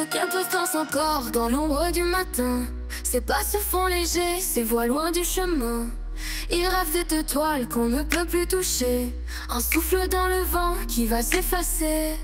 Quelques danses encore dans l'ombre du matin. Ses pas se font légers, ses voix loin du chemin. Il rêve d'étoiles toiles qu'on ne peut plus toucher. Un souffle dans le vent qui va s'effacer.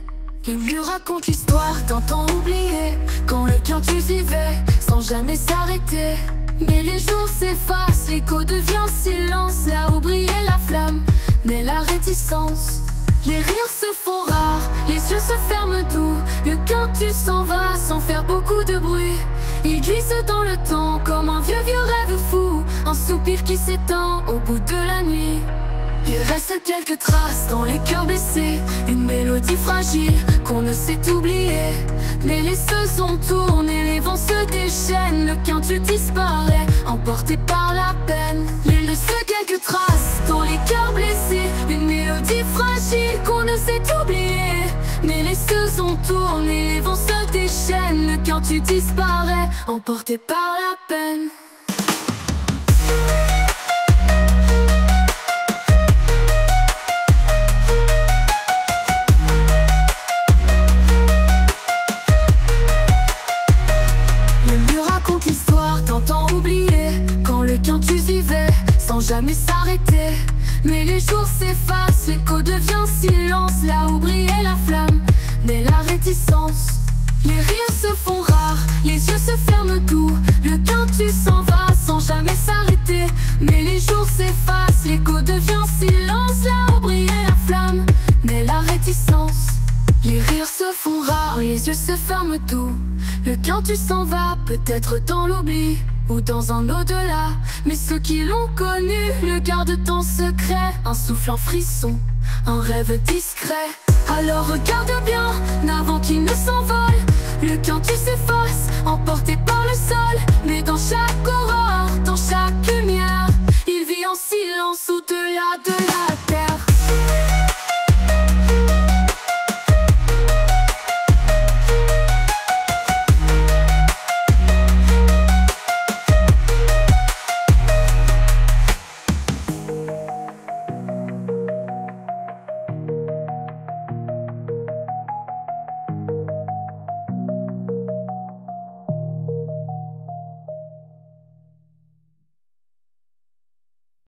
Il lui raconte l'histoire d'un temps oublié, quand le cœur vivait sans jamais s'arrêter. Mais les jours s'effacent, l'écho devient silence. Là où brillait la flamme, naît la réticence. Les rires se font rares, les yeux se ferment doux. Le quintus s'en va sans faire beaucoup de bruit. Il glisse dans le temps comme un vieux rêve fou. Un soupir qui s'étend au bout de la nuit. Il reste quelques traces dans les cœurs blessés. Une mélodie fragile qu'on ne sait oublier. Les laisseux tournent et les vents se déchaînent. Le quintus disparaît, emporté par la peine. Il laisse quelques traces dans les cœurs blessés. Une mélodie fragile qu'on ne sait oublier. Mais les saisons tournent et les vents se déchaînent. Le quintus disparaît, emporté par la peine. L'histoire d'un temps oublié, quand le quintus vivait sans jamais s'arrêter. Mais les jours s'effacent, l'écho devient silence. Là où brillait la flamme, naît la réticence. Les rires se font rares, les yeux se ferment doux. Le quintus s'en va sans jamais s'arrêter. Mais les jours s'effacent, l'écho devient silence. Là où brillait la flamme, naît la réticence. Les rires se font rares, les yeux se ferment tout. Le quintus s'en va, peut-être dans l'oubli ou dans un au-delà. Mais ceux qui l'ont connu le gardent en secret. Un souffle en frisson, un rêve discret. Alors regarde bien, avant qu'il ne s'envole. Le quintus s'efface, emporté par le sol. Mais dans chaque aurore,